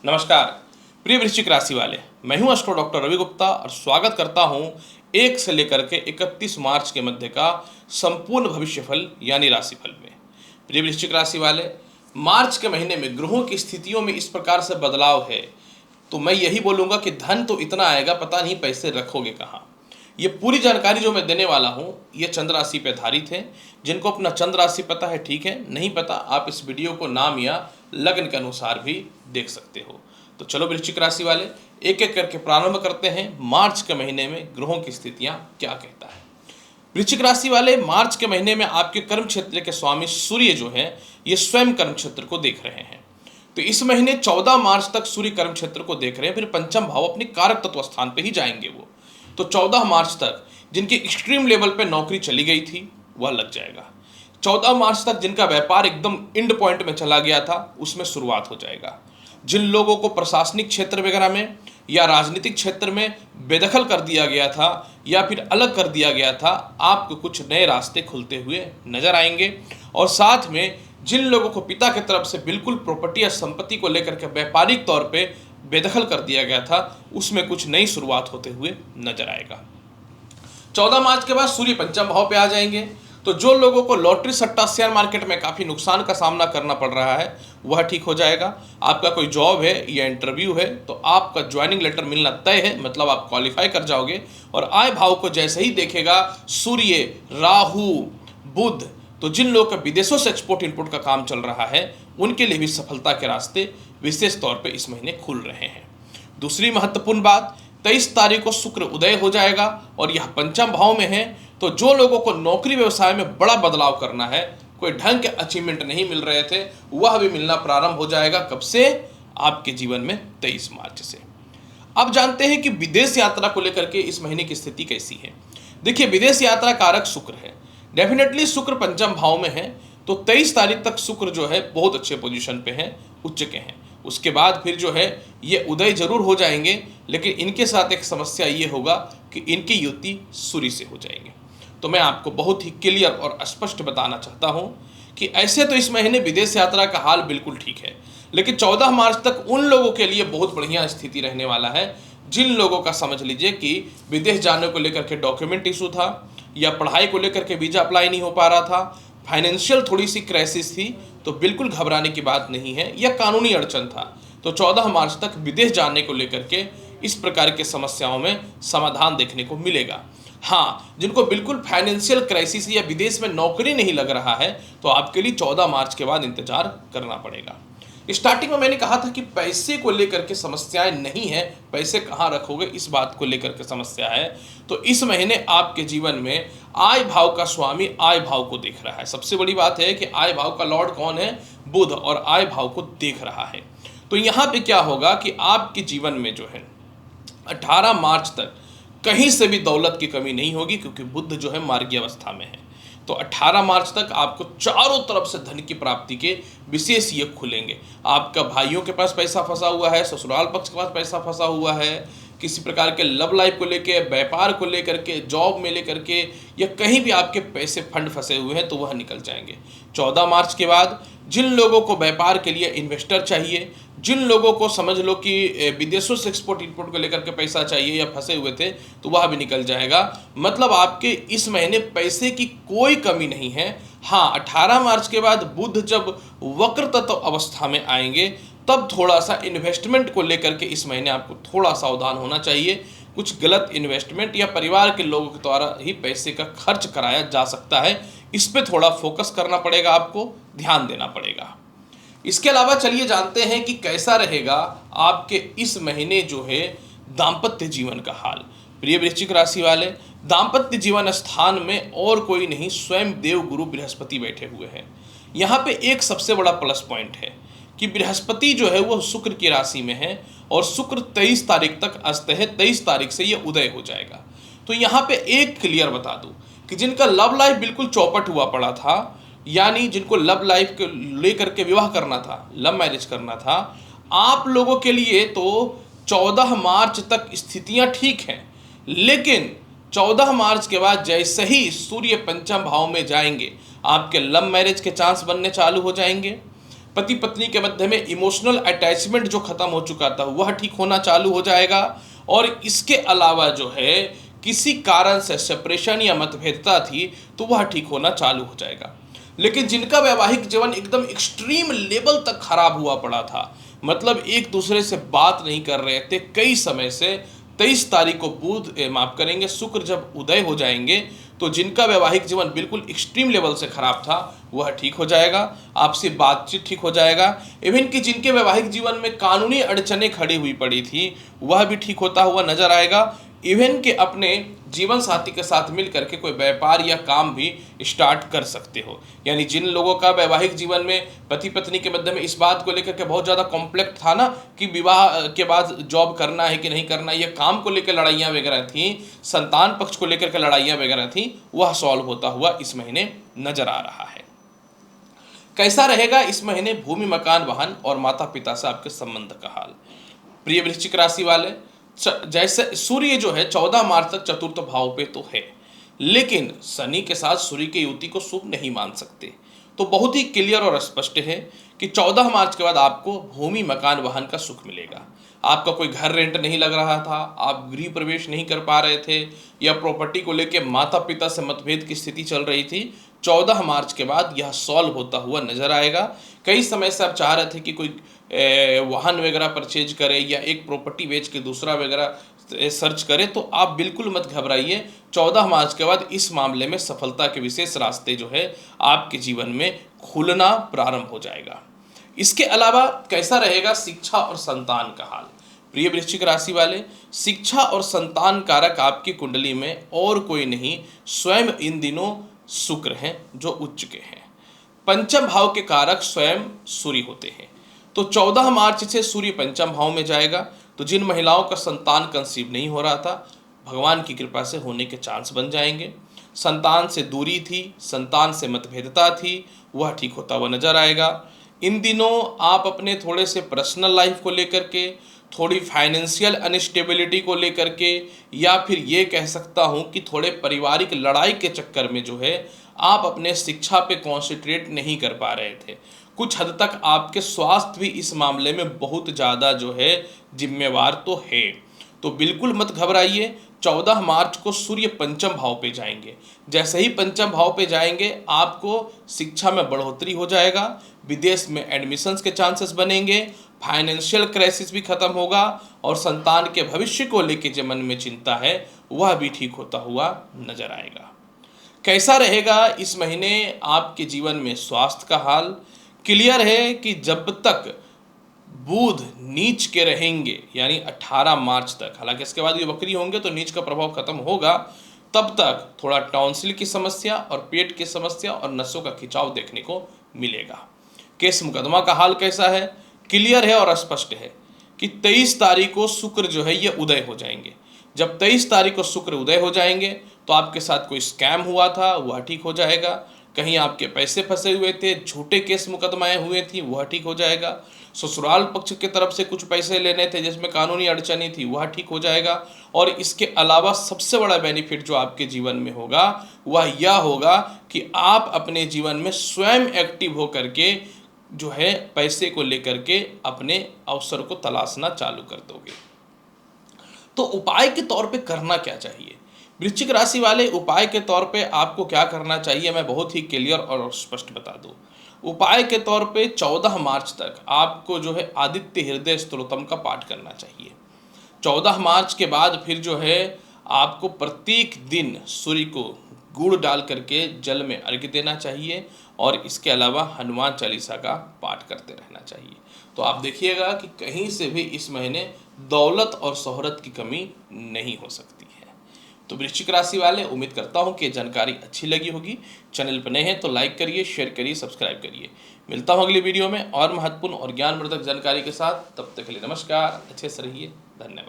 नमस्कार प्रिय वृश्चिक राशि वाले, मैं हूं एस्ट्रो डॉक्टर रवि गुप्ता और स्वागत करता हूं 1 से लेकर के 31 मार्च के मध्य का संपूर्ण भविष्यफल यानी राशिफल में। प्रिय वृश्चिक राशि वाले, मार्च के महीने में ग्रहों की स्थितियों में इस प्रकार से बदलाव है तो मैं यही बोलूँगा कि धन तो इतना आएगा, पता नहीं पैसे रखोगे कहाँ। ये पूरी जानकारी जो मैं देने वाला हूँ ये चंद्र राशि पे आधारित है। जिनको अपना चंद्र राशि पता है ठीक है, नहीं पता आप इस वीडियो को नाम या लग्न के अनुसार भी देख सकते हो। तो चलो वृश्चिक राशि वाले, एक एक करके प्रारंभ करते हैं मार्च के महीने में ग्रहों की स्थितियां क्या कहता है। वृश्चिक राशि वाले, मार्च के महीने में आपके कर्म क्षेत्र के स्वामी सूर्य जो है ये स्वयं कर्म क्षेत्र को देख रहे हैं। तो इस महीने 14 मार्च तक सूर्य कर्म क्षेत्र को देख रहे हैं, फिर पंचम भाव अपने कारक तत्व स्थान पे ही जाएंगे वो। तो 14 मार्च तक जिनकी एक्सट्रीम लेवल पे नौकरी चली गई थी वह लग जाएगा। 14 मार्च तक जिनका व्यापार एकदम एंड पॉइंट में चला गया था उसमें शुरुआत हो जाएगा। जिन लोगों को प्रशासनिक क्षेत्र वगैरह में या राजनीतिक क्षेत्र में बेदखल कर दिया गया था या फिर अलग कर दिया गया था, आपको कुछ नए रास्ते खुलते हुए नजर आएंगे। और साथ में जिन लोगों को पिता की तरफ से बिल्कुल प्रॉपर्टी या संपत्ति को लेकर के व्यापारिक तौर पे बेदखल कर दिया गया था, उसमें कुछ नई शुरुआत होते हुए नजर आएगा। 14 मार्च के बाद सूर्य पंचम भाव पे आ जाएंगे। तो जो लोगों को लॉटरी सट्टा शेयर मार्केट में काफ़ी नुकसान का सामना करना पड़ रहा है वह ठीक हो जाएगा। आपका कोई जॉब है या इंटरव्यू है तो आपका ज्वाइनिंग लेटर मिलना तय है, मतलब आप क्वालिफाई कर जाओगे। और आय भाव को जैसे ही देखेगा सूर्य, राहु, बुध, तो जिन लोगों का विदेशों से एक्सपोर्ट इंपोर्ट का काम चल रहा है उनके लिए भी सफलता के रास्ते विशेष तौर पे इस महीने खुल रहे हैं। दूसरी महत्वपूर्ण बात, 23 तारीख को शुक्र उदय हो जाएगा और यह पंचम भाव में है। तो जो लोगों को नौकरी व्यवसाय में बड़ा बदलाव करना है, कोई ढंग के अचीवमेंट नहीं मिल रहे थे, वह भी मिलना प्रारंभ हो जाएगा। कब से? आपके जीवन में 23 मार्च से। अब जानते हैं कि विदेश यात्रा को लेकर के इस महीने की स्थिति कैसी है। देखिए, विदेश यात्रा कारक शुक्र है, डेफिनेटली शुक्र पंचम भाव में है। तो 23 तारीख तक शुक्र जो है बहुत अच्छे पोजीशन पे हैं, उच्च के हैं। उसके बाद फिर जो है ये उदय जरूर हो जाएंगे, लेकिन इनके साथ एक समस्या ये होगा कि इनकी युति सूर्य से हो जाएंगे। तो मैं आपको बहुत ही क्लियर और स्पष्ट बताना चाहता हूँ कि ऐसे तो इस महीने विदेश यात्रा का हाल बिल्कुल ठीक है, लेकिन 14 मार्च तक उन लोगों के लिए बहुत बढ़िया स्थिति रहने वाला है जिन लोगों का समझ लीजिए कि विदेश जाने को लेकर के डॉक्यूमेंट इशू था या पढ़ाई को लेकर के वीजा अप्लाई नहीं हो पा रहा था, फाइनेंशियल थोड़ी सी क्राइसिस थी, तो बिल्कुल घबराने की बात नहीं है, या कानूनी अड़चन था। तो 14 मार्च तक विदेश जाने को लेकर के इस प्रकार के समस्याओं में समाधान देखने को मिलेगा। हाँ, जिनको बिल्कुल फाइनेंशियल क्राइसिस या विदेश में नौकरी नहीं लग रहा है तो आपके लिए 14 मार्च के बाद इंतजार करना पड़ेगा। स्टार्टिंग में मैंने कहा था कि पैसे को लेकर के समस्याएं नहीं है, पैसे कहाँ रखोगे इस बात को लेकर के समस्या है। तो इस महीने आपके जीवन में आय भाव का स्वामी आय भाव को देख रहा है। सबसे बड़ी बात है कि आय भाव का लॉर्ड कौन है? बुध, और आय भाव को देख रहा है। तो यहाँ पे क्या होगा कि आपके जीवन में जो है 18 मार्च तक कहीं से भी दौलत की कमी नहीं होगी, क्योंकि बुध जो है मार्गीय अवस्था में है। तो 18 मार्च तक आपको चारों तरफ से धन की प्राप्ति के विशेष योग खुलेंगे। आपका भाइयों के पास पैसा फंसा हुआ है, ससुराल पक्ष के पास पैसा फंसा हुआ है, किसी प्रकार के लव लाइफ को लेके, व्यापार को लेकर के, जॉब में लेकर के, या कहीं भी आपके पैसे फंड फंसे हुए हैं तो वह निकल जाएंगे। 14 मार्च के बाद जिन लोगों को व्यापार के लिए इन्वेस्टर चाहिए, जिन लोगों को समझ लो कि विदेशों से एक्सपोर्ट इंपोर्ट को लेकर के पैसा चाहिए या फंसे हुए थे, तो वह भी निकल जाएगा। मतलब आपके इस महीने पैसे की कोई कमी नहीं है। हाँ, 18 मार्च के बाद बुध जब वक्र तत्व अवस्था में आएंगे तब थोड़ा सा इन्वेस्टमेंट को लेकर के इस महीने आपको थोड़ा सावधान होना चाहिए। कुछ गलत इन्वेस्टमेंट या परिवार के लोगों के द्वारा ही पैसे का खर्च कराया जा सकता है, इस पे थोड़ा फोकस करना पड़ेगा, आपको ध्यान देना पड़ेगा। इसके अलावा चलिए जानते हैं कि कैसा रहेगा आपके इस महीने जो है दाम्पत्य जीवन का हाल। प्रिय वृश्चिक राशि वाले, दाम्पत्य जीवन स्थान में और कोई नहीं, स्वयं देव गुरु बृहस्पति बैठे हुए हैं। यहाँ पे एक सबसे बड़ा प्लस पॉइंट है कि बृहस्पति जो है वो शुक्र की राशि में है और शुक्र 23 तारीख तक अस्त है, 23 तारीख से ये उदय हो जाएगा। तो यहाँ पे एक क्लियर बता दूं कि जिनका लव लाइफ बिल्कुल चौपट हुआ पड़ा था, यानी जिनको लव लाइफ को लेकर के विवाह करना था, लव मैरिज करना था, आप लोगों के लिए तो 14 मार्च तक स्थितियां ठीक हैं, लेकिन 14 मार्च के बाद जैसे ही सूर्य पंचम भाव में जाएंगे आपके लव मैरिज के चांस बनने चालू हो जाएंगे। पति पत्नी के मध्य में इमोशनल अटैचमेंट जो खत्म हो चुका था वह ठीक होना चालू हो जाएगा। और इसके अलावा जो है किसी कारण से सेपरेशन या मतभेदता थी तो वह ठीक होना चालू हो जाएगा। लेकिन जिनका वैवाहिक जीवन एकदम एक्सट्रीम लेवल तक खराब हुआ पड़ा था, मतलब एक दूसरे से बात नहीं कर रहे थे कई समय से, 23 तारीख को माफ करेंगे शुक्र जब उदय हो जाएंगे, तो जिनका वैवाहिक जीवन बिल्कुल एक्सट्रीम लेवल से खराब था वह ठीक हो जाएगा, आपसी बातचीत ठीक हो जाएगा। इवन कि जिनके वैवाहिक जीवन में कानूनी अड़चनें खड़ी हुई पड़ी थी वह भी ठीक होता हुआ नजर आएगा। इवन कि अपने जीवन साथी के साथ मिल करके कोई व्यापार या काम भी स्टार्ट कर सकते हो। यानी जिन लोगों का वैवाहिक जीवन में पति पत्नी के मध्य में इस बात को लेकर के बहुत ज़्यादा कॉम्प्लेक्स था ना कि विवाह के बाद जॉब करना है कि नहीं करना, या काम को लेकर लड़ाइयाँ वगैरह थी, संतान पक्ष को लेकर के लड़ाइयाँ वगैरह थी, वह सॉल्व होता हुआ इस महीने नजर आ रहा है। कैसा रहेगा इस महीने भूमि मकान वाहन और माता पिता से आपके संबंध का हाल? प्रिय वृश्चिक राशि वाले, जैसे सूर्य जो है 14 मार्च तक चतुर्थ भाव पे तो है, लेकिन शनि के साथ सूर्य की युति को शुभ नहीं मान सकते। तो बहुत ही क्लियर और स्पष्ट है कि 14 मार्च के बाद आपको भूमि मकान वाहन का सुख मिलेगा। आपका कोई घर रेंट नहीं लग रहा था, आप गृह प्रवेश नहीं कर पा रहे थे, या प्रॉपर्टी को लेकर माता पिता से मतभेद की स्थिति चल रही थी, 14 मार्च के बाद यह सॉल्व होता हुआ नजर आएगा। कई समय से आप चाह रहे थे कि कोई वाहन वगैरह परचेज करे या एक प्रॉपर्टी बेच के दूसरा वगैरह सर्च करे, तो आप बिल्कुल मत घबराइए। 14 मार्च के बाद इस मामले में सफलता के विशेष रास्ते जो है आपके जीवन में खुलना प्रारंभ हो जाएगा। इसके अलावा कैसा रहेगा शिक्षा और संतान का हाल? प्रिय वृश्चिक राशि वाले, शिक्षा और संतान कारक आपकी कुंडली में और कोई नहीं स्वयं इन दिनों शुक्र हैं जो उच्च के हैं। पंचम भाव के कारक स्वयं सूर्य होते हैं। तो 14 मार्च से सूर्य पंचम भाव में जाएगा, तो जिन महिलाओं का संतान कंसीव नहीं हो रहा था, भगवान की कृपा से होने के चांस बन जाएंगे। संतान से दूरी थी, संतान से मतभेदता थी, वह ठीक होता हुआ नजर आएगा। इन दिनों आप अपने थोड़े से पर्सनल लाइफ को लेकर के, थोड़ी फाइनेंशियल अनस्टेबिलिटी को लेकर के, या फिर ये कह सकता हूँ कि थोड़े पारिवारिक लड़ाई के चक्कर में जो है आप अपने शिक्षा पे कॉन्सेंट्रेट नहीं कर पा रहे थे। कुछ हद तक आपके स्वास्थ्य भी इस मामले में बहुत ज़्यादा जो है जिम्मेवार तो है। तो बिल्कुल मत घबराइए, 14 मार्च को सूर्य पंचम भाव पे जाएंगे। जैसे ही पंचम भाव पे जाएंगे आपको शिक्षा में बढ़ोतरी हो जाएगा, विदेश में एडमिशन्स के चांसेस बनेंगे, फाइनेंशियल क्राइसिस भी खत्म होगा, और संतान के भविष्य को लेकर जो मन में चिंता है वह भी ठीक होता हुआ नजर आएगा। कैसा रहेगा इस महीने आपके जीवन में स्वास्थ्य का हाल? क्लियर है कि जब तक बुध नीच के रहेंगे, यानी 18 मार्च तक, हालांकि इसके बाद ये वक्री होंगे तो नीच का प्रभाव खत्म होगा, तब तक थोड़ा टॉन्सिल की समस्या और पेट की समस्या और नसों का खिंचाव देखने को मिलेगा। केस मुकदमा का हाल कैसा है? क्लियर है और स्पष्ट है कि 23 तारीख को शुक्र जो है ये उदय हो जाएंगे। जब 23 तारीख को शुक्र उदय हो जाएंगे तो आपके साथ कोई स्कैम हुआ था वह ठीक हो जाएगा, कहीं आपके पैसे फंसे हुए थे, झूठे केस मुकदमाएं हुए थी, वह ठीक हो जाएगा, ससुराल पक्ष की तरफ से कुछ पैसे लेने थे जिसमें कानूनी अड़चनी थी वह ठीक हो जाएगा। और इसके अलावा सबसे बड़ा बेनिफिट जो आपके जीवन में होगा वह यह होगा कि आप अपने जीवन में स्वयं एक्टिव होकर के जो है पैसे को लेकर के अपने अवसर को तलाशना चालू कर दोगे। तो उपाय के तौर पे करना क्या चाहिए? वृश्चिक राशि वाले, उपाय के तौर पे आपको क्या करना चाहिए मैं बहुत ही क्लियर और स्पष्ट बता दूं। उपाय के तौर पे 14 मार्च तक आपको जो है आदित्य हृदय स्तोत्रम का पाठ करना चाहिए। 14 मार्च के बाद फिर जो है आपको प्रत्येक दिन सूर्य को गुड़ डाल करके जल में अर्घ्य देना चाहिए, और इसके अलावा हनुमान चालीसा का पाठ करते रहना चाहिए। तो आप देखिएगा कि कहीं से भी इस महीने दौलत और शोहरत की कमी नहीं हो सकती है। तो वृश्चिक राशि वाले, उम्मीद करता हूँ कि ये जानकारी अच्छी लगी होगी। चैनल पर नए हैं तो लाइक करिए, शेयर करिए, सब्सक्राइब करिए। मिलता हूँ अगली वीडियो में और महत्वपूर्ण और ज्ञानवर्धक जानकारी के साथ। तब तक के लिए नमस्कार, अच्छे से रहिए, धन्यवाद।